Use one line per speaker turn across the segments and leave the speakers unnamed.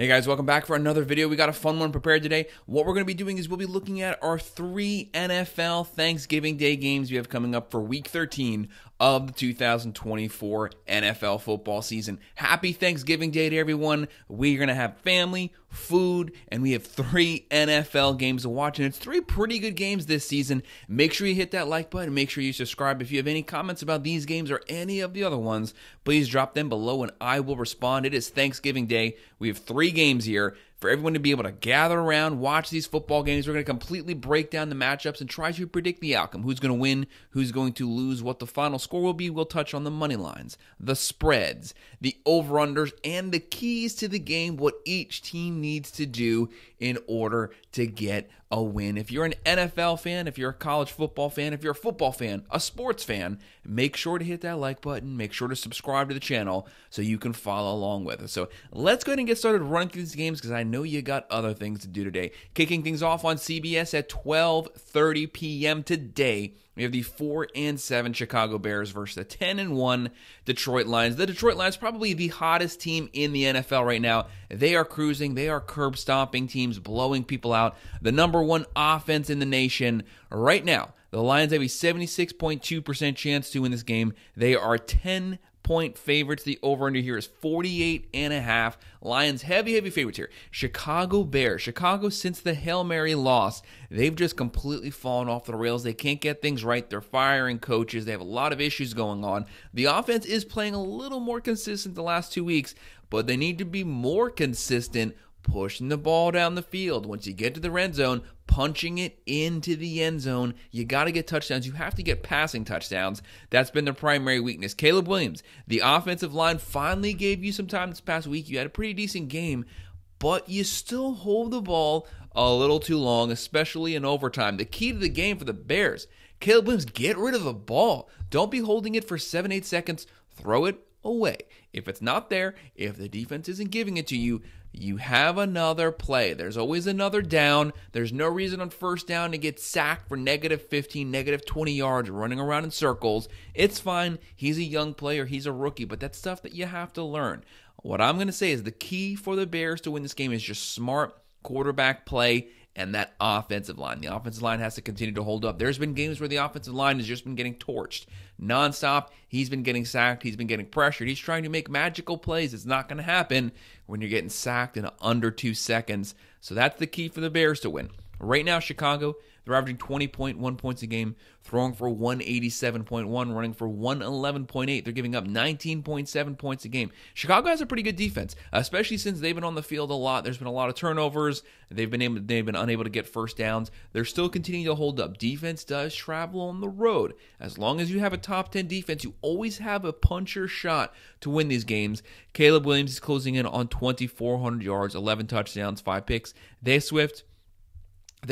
Hey guys, welcome back for another video. We got a fun one prepared today. What we're going to be doing is we'll be looking at our 3 NFL Thanksgiving Day games we have coming up for Week 13 of the 2024 NFL football season. Happy Thanksgiving Day to everyone. We're going to have family, food, and we have 3 NFL games to watch, and it's 3 pretty good games this season. Make sure you hit that like button. Make sure you subscribe. If you have any comments about these games or any of the other ones, please drop them below and I will respond. It is Thanksgiving Day. We have 3 games here for everyone to be able to gather around, watch these football games. We're going to completely break down the matchups and try to predict the outcome. Who's going to win, who's going to lose, what the final score will be. We'll touch on the money lines, the spreads, the over-unders, and the keys to the game, what each team needs to do in order to get a win. If you're an NFL fan, if you're a college football fan, if you're a football fan, a sports fan, make sure to hit that like button. Make sure to subscribe to the channel so you can follow along with us. So let's go ahead and get started running through these games because I know you got other things to do today. Kicking things off on CBS at 12:30 p.m. today. We have the 4-7 Chicago Bears versus the 10-1 Detroit Lions. The Detroit Lions probably the hottest team in the NFL right now. They are cruising. They are curb stomping teams, blowing people out. The number 1 offense in the nation right now. The Lions have a 76.2% chance to win this game. They are 10-point favorites. The over-under here is 48.5. Lions heavy favorites here. Chicago Bears. Chicago, since the Hail Mary loss, they've just completely fallen off the rails. They can't get things right. They're firing coaches. They have a lot of issues going on. The offense is playing a little more consistent the last 2 weeks, but they need to be more consistent pushing the ball down the field. Once you get to the red zone, punching it into the end zone. You got to get touchdowns. You have to get passing touchdowns. That's been their primary weakness. Caleb Williams, the offensive line finally gave you some time this past week. You had a pretty decent game, but you still hold the ball a little too long, especially in overtime. The key to the game for the Bears, Caleb Williams, get rid of the ball. Don't be holding it for 7-8 seconds. Throw it away. If it's not there, if the defense isn't giving it to you, you have another play. There's always another down. There's no reason on first down to get sacked for -15, -20 yards, running around in circles. It's fine. He's a young player. He's a rookie, but that's stuff that you have to learn. What I'm going to say is the key for the Bears to win this game is just smart quarterback play and that offensive line. The offensive line has to continue to hold up. There's been games where the offensive line has just been getting torched nonstop. He's been getting sacked. He's been getting pressured. He's trying to make magical plays. It's not going to happen when you're getting sacked in under 2 seconds. So that's the key for the Bears to win. Right now, Chicago, they're averaging 20.1 points a game, throwing for 187.1, running for 111.8. They're giving up 19.7 points a game. Chicago has a pretty good defense, especially since they've been on the field a lot. There's been a lot of turnovers. They've been unable to get first downs. They're still continuing to hold up. Defense does travel on the road. As long as you have a top 10 defense, you always have a puncher shot to win these games. Caleb Williams is closing in on 2,400 yards, 11 touchdowns, 5 picks. They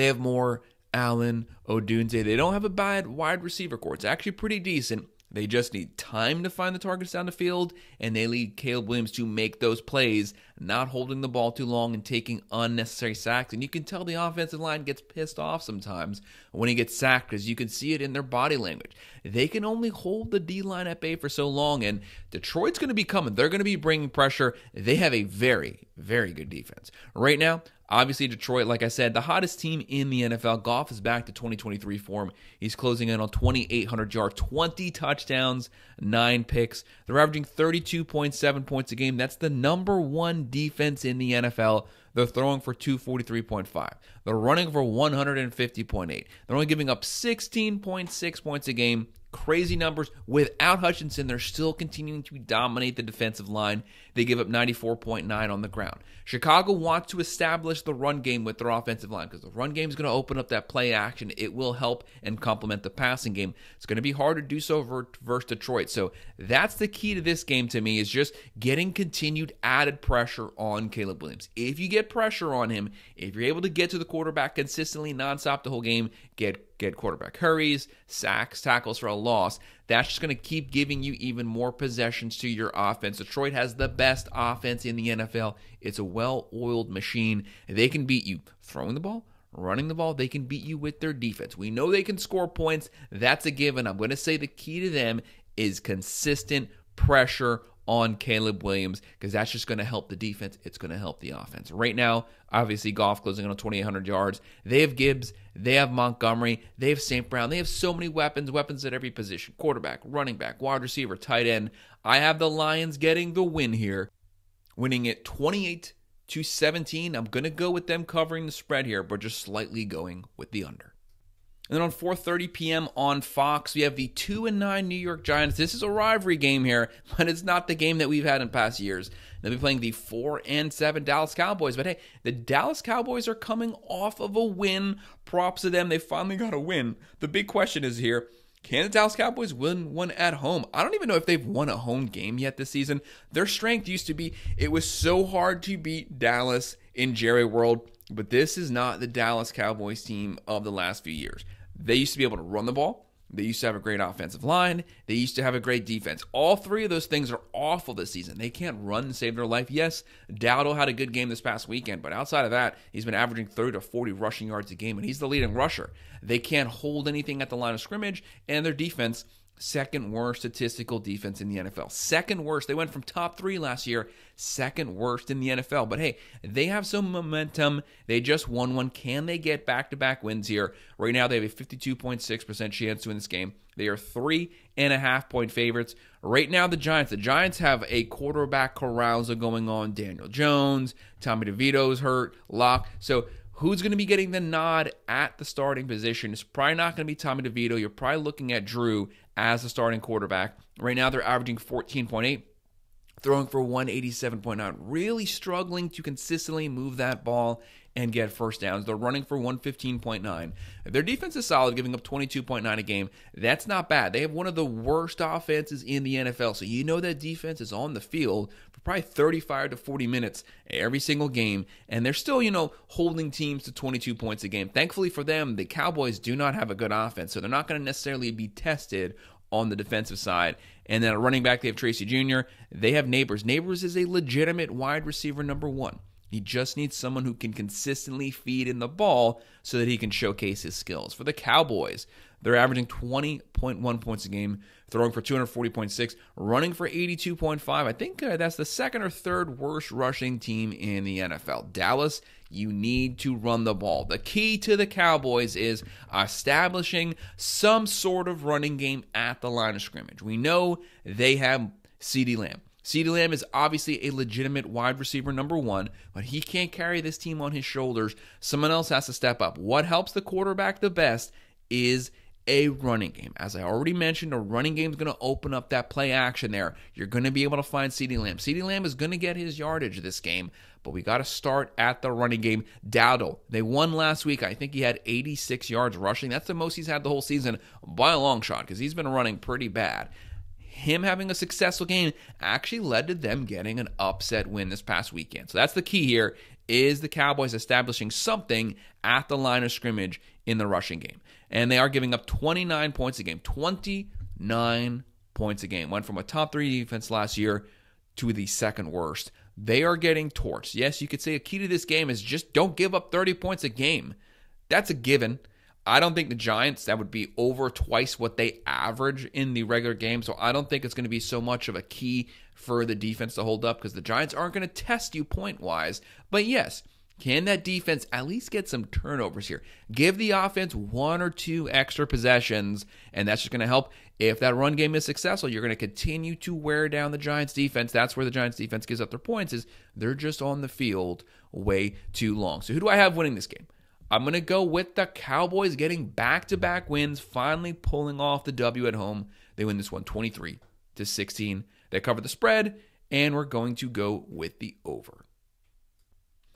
have more Allen, Odunze. They don't have a bad wide receiver core. It's actually pretty decent. They just need time to find the targets down the field, and they lead Caleb Williams to make those plays, not holding the ball too long and taking unnecessary sacks. And you can tell the offensive line gets pissed off sometimes when he gets sacked because you can see it in their body language. They can only hold the D-line at bay for so long, and Detroit's going to be coming. They're going to be bringing pressure. They have a very, very good defense. Right now, obviously, Detroit, like I said, the hottest team in the NFL. Goff is back to 2023 form. He's closing in on 2,800 yards, 20 touchdowns, 9 picks. They're averaging 32.7 points a game. That's the number 1 defense in the NFL. They're throwing for 243.5. They're running for 150.8. They're only giving up 16.6 points a game. Crazy numbers. Without Hutchinson, they're still continuing to dominate the defensive line. They give up 94.9 on the ground. Chicago wants to establish the run game with their offensive line because the run game is going to open up that play action. It will help and complement the passing game. It's going to be hard to do so versus Detroit. So that's the key to this game to me, is just getting continued added pressure on Caleb Williams. If you get pressure on him, if you're able to get to the quarterback consistently nonstop the whole game, get quarterback hurries, sacks, tackles for a loss, that's just going to keep giving you even more possessions to your offense. Detroit has the best offense in the NFL. It's a well-oiled machine. They can beat you throwing the ball, running the ball. They can beat you with their defense. We know they can score points. That's a given. I'm going to say the key to them is consistent pressure on Caleb Williams because that's just going to help the defense. It's going to help the offense. Right now, obviously, Goff closing on 2,800 yards. They have Gibbs. They have Montgomery. They have St. Brown. They have so many weapons at every position. Quarterback, running back, wide receiver, tight end. I have the Lions getting the win here, winning it 28-17. I'm going to go with them covering the spread here, but just slightly going with the under. And then on 4:30 p.m. on Fox, we have the 2-9 New York Giants. This is a rivalry game here, but it's not the game that we've had in past years. They'll be playing the 4-7 Dallas Cowboys. But hey, the Dallas Cowboys are coming off of a win. Props to them. They finally got a win. The big question is here, can the Dallas Cowboys win one at home? I don't even know if they've won a home game yet this season. Their strength used to be it was so hard to beat Dallas in Jerry World, but this is not the Dallas Cowboys team of the last few years. They used to be able to run the ball. They used to have a great offensive line. They used to have a great defense. All three of those things are awful this season. They can't run and save their life. Yes, Dowdle had a good game this past weekend, but outside of that, he's been averaging 30 to 40 rushing yards a game, and he's the leading rusher. They can't hold anything at the line of scrimmage, and their defense, second worst statistical defense in the NFL. Second worst. They went from top 3 last year, second worst in the NFL. But hey, they have some momentum. They just won one. Can they get back-to-back wins here? Right now, they have a 52.6% chance to win this game. They are 3.5-point favorites. Right now, the Giants have a quarterback carousal going on. Daniel Jones, Tommy DeVito's hurt, Locke. So who's going to be getting the nod at the starting position? It's probably not going to be Tommy DeVito. You're probably looking at Drew as the starting quarterback. Right now, they're averaging 14.8, throwing for 187.9. Really struggling to consistently move that ball and get first downs. They're running for 115.9. Their defense is solid, giving up 22.9 a game. That's not bad. They have one of the worst offenses in the NFL, so you know that defense is on the field for probably 35 to 40 minutes every single game, and they're still, holding teams to 22 points a game. Thankfully for them, the Cowboys do not have a good offense, so they're not going to necessarily be tested on the defensive side. And then at running back, they have Tracy Jr. They have Neighbors. Neighbors is a legitimate wide receiver number 1. He just needs someone who can consistently feed in the ball so that he can showcase his skills. For the Cowboys, they're averaging 20.1 points a game, throwing for 240.6, running for 82.5. I think that's the second or third worst rushing team in the NFL. Dallas, you need to run the ball. The key to the Cowboys is establishing some sort of running game at the line of scrimmage. We know they have CeeDee Lamb. CeeDee Lamb is obviously a legitimate wide receiver number 1, but he can't carry this team on his shoulders. Someone else has to step up. What helps the quarterback the best is a running game. As I already mentioned, a running game is going to open up that play action there. You're going to be able to find CeeDee Lamb. CeeDee Lamb is going to get his yardage this game, but we got to start at the running game. Dowdle, they won last week. I think he had 86 yards rushing. That's the most he's had the whole season by a long shot because he's been running pretty bad. Him having a successful game actually led to them getting an upset win this past weekend. So that's the key here, is the Cowboys establishing something at the line of scrimmage in the rushing game. And they are giving up 29 points a game. 29 points a game. Went from a top 3 defense last year to the second worst. They are getting torched. Yes, you could say a key to this game is just don't give up 30 points a game. That's a given. I don't think the Giants, that would be over twice what they average in the regular game. So I don't think it's going to be so much of a key for the defense to hold up because the Giants aren't going to test you point-wise. But yes, can that defense at least get some turnovers here? Give the offense 1 or 2 extra possessions, and that's just going to help. If that run game is successful, you're going to continue to wear down the Giants defense. That's where the Giants defense gives up their points, is they're just on the field way too long. So who do I have winning this game? I'm going to go with the Cowboys getting back-to-back wins, finally pulling off the W at home. They win this one 23-16. They cover the spread, and we're going to go with the over.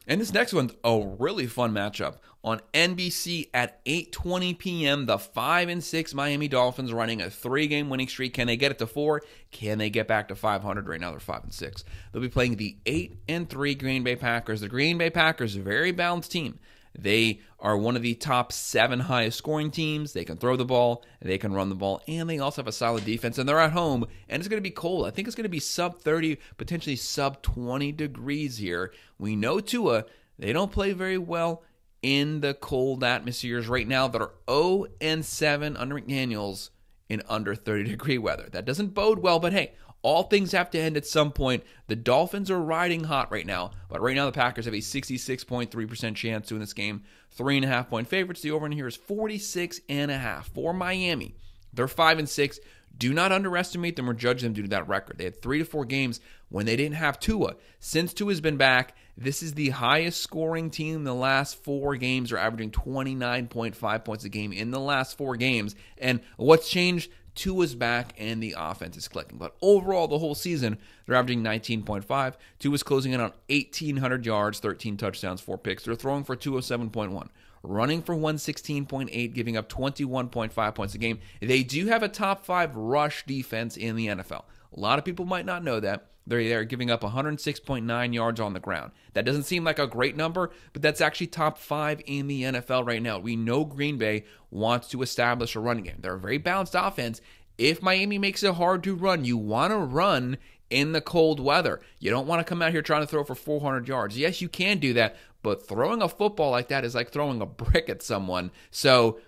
And this next one's a really fun matchup. On NBC at 8:20 p.m., the 5-6 Miami Dolphins running a 3-game winning streak. Can they get it to 4? Can they get back to 500? Right now they're 5-6. They'll be playing the 8-3 Green Bay Packers. The Green Bay Packers, a very balanced team. They are one of the top 7 highest scoring teams. They can throw the ball, they can run the ball, and they also have a solid defense. And they're at home, and it's going to be cold. I think it's going to be sub 30, potentially sub 20 degrees here. We know Tua, they don't play very well in the cold atmospheres right now. They're 0-7 under McDaniels in under 30-degree weather. That doesn't bode well, but hey, All things have to end at some point. The Dolphins are riding hot right now, but right now the Packers have a 66.3% chance to win this game. 3.5-point favorites. The over in here is 46.5 for Miami. They're 5-6. Do not underestimate them or judge them due to that record. They had 3 to 4 games when they didn't have Tua. Since Tua's been back, this is the highest scoring team in the last 4 games. They're averaging 29.5 points a game in the last 4 games. And what's changed? Tua's back and the offense is clicking. But overall, the whole season, they're averaging 19.5. Tua's closing in on 1,800 yards, 13 touchdowns, 4 picks. They're throwing for 207.1. Running for 116.8, giving up 21.5 points a game. They do have a top 5 rush defense in the NFL. A lot of people might not know that. They're giving up 106.9 yards on the ground. That doesn't seem like a great number, but that's actually top 5 in the NFL right now. We know Green Bay wants to establish a running game. They're a very balanced offense. If Miami makes it hard to run, you want to run in the cold weather. You don't want to come out here trying to throw for 400 yards. Yes, you can do that, but throwing a football like that is like throwing a brick at someone. So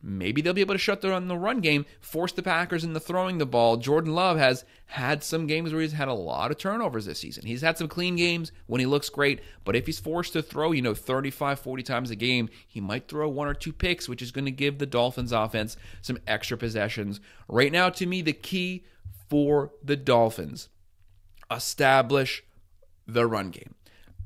maybe they'll be able to shut down the run game, force the Packers into throwing the ball. Jordan Love has had some games where he's had a lot of turnovers this season. He's had some clean games when he looks great, but if he's forced to throw, 35, 40 times a game, he might throw 1 or 2 picks, which is going to give the Dolphins offense some extra possessions. Right now, to me, the key for the Dolphins, establish the run game.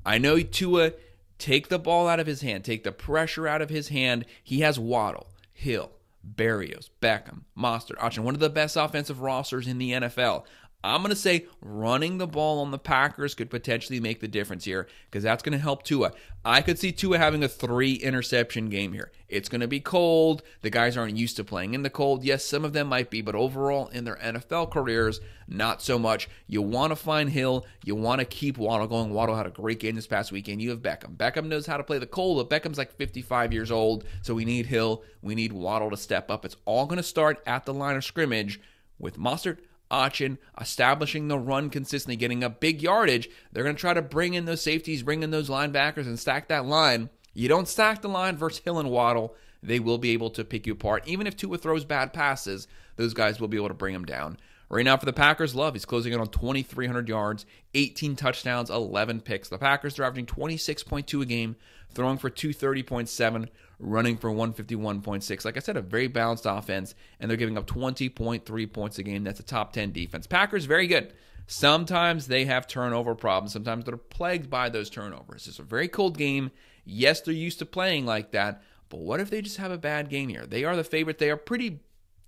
I know Tua, take the ball out of his hand, take the pressure out of his hand. He has Waddle, Hill, Berrios, Beckham, Mostert, Achane, one of the best offensive rosters in the NFL. I'm going to say running the ball on the Packers could potentially make the difference here because that's going to help Tua. I could see Tua having a 3-interception game here. It's going to be cold. The guys aren't used to playing in the cold. Yes, some of them might be, but overall in their NFL careers, not so much. You want to find Hill. You want to keep Waddle going. Waddle had a great game this past weekend. You have Beckham. Beckham knows how to play the cold, but Beckham's like 55 years old, so we need Hill. We need Waddle to step up. It's all going to start at the line of scrimmage with Mostert, Achane, establishing the run consistently, getting a big yardage. They're going to try to bring in those safeties, bring in those linebackers, and stack that line. You don't stack the line versus Hill and Waddle, they will be able to pick you apart. Even if Tua throws bad passes, those guys will be able to bring them down. Right now for the Packers, Love, he's closing in on 2,300 yards, 18 touchdowns, 11 picks. The Packers are averaging 26.2 a game, throwing for 230.7, running for 151.6. Like I said, a very balanced offense, and they're giving up 20.3 points a game. That's a top 10 defense. Packers, very good. Sometimes they have turnover problems. Sometimes they're plagued by those turnovers. It's a very cold game. Yes, they're used to playing like that, but what if they just have a bad game here? They are the favorite. They are pretty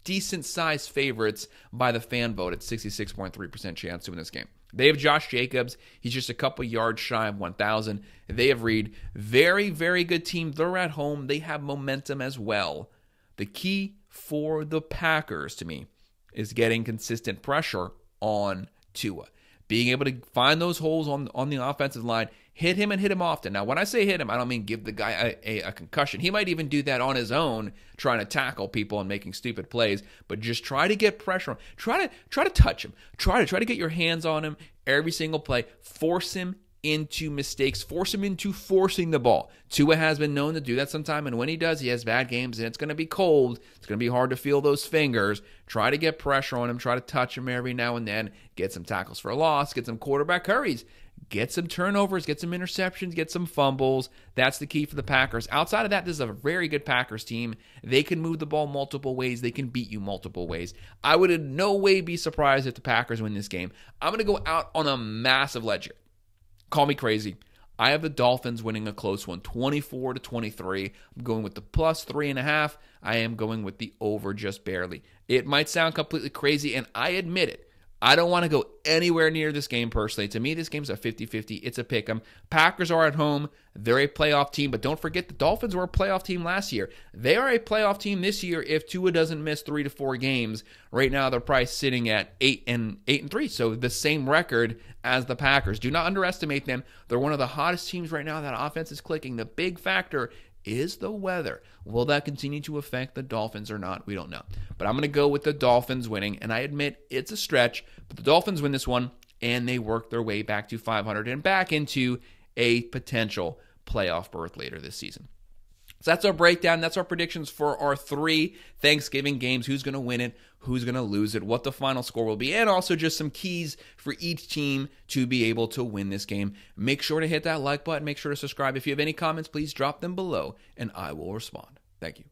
decent-sized favorites by the fan vote at 66.3% chance to win this game. They have Josh Jacobs. He's just a couple yards shy of 1,000. They have Reed. Very, very good team. They're at home. They have momentum as well. The key for the Packers, to me, is getting consistent pressure on Tua. Being able to find those holes on the offensive line, hit him and hit him often. Now, when I say hit him, I don't mean give the guy a concussion. He might even do that on his own, trying to tackle people and making stupid plays. But just try to get pressure on. Try to touch him. Try to get your hands on him every single play. Force him into mistakes. Force him into forcing the ball. Tua has been known to do that sometime, and when he does, he has bad games, and it's going to be cold. It's going to be hard to feel those fingers. Try to get pressure on him. Try to touch him every now and then. Get some tackles for a loss. Get some quarterback hurries. Get some turnovers. Get some interceptions. Get some fumbles. That's the key for the Packers. Outside of that, this is a very good Packers team. They can move the ball multiple ways. They can beat you multiple ways. I would in no way be surprised if the Packers win this game. I'm going to go out on a massive ledge here. Call me crazy. I have the Dolphins winning a close one, 24-23. I'm going with the plus 3.5. I am going with the over just barely. It might sound completely crazy, and I admit it. I don't want to go anywhere near this game personally. To me, this game's a 50-50. It's a pick 'em. Packers are at home. They're a playoff team, but don't forget the Dolphins were a playoff team last year. They are a playoff team this year if Tua doesn't miss 3 to 4 games. Right now, they're probably sitting at 8-3, so the same record as the Packers. Do not underestimate them. They're one of the hottest teams right now. That offense is clicking. The big factor is the weather. Will that continue to affect the Dolphins or not? We don't know. But I'm going to go with the Dolphins winning, and I admit it's a stretch, but the Dolphins win this one, and they work their way back to 500 and back into a potential playoff berth later this season. So that's our breakdown. That's our predictions for our 3 Thanksgiving games. Who's going to win it, who's going to lose it, what the final score will be, and also just some keys for each team to be able to win this game. Make sure to hit that like button. Make sure to subscribe. If you have any comments, please drop them below, and I will respond. Thank you.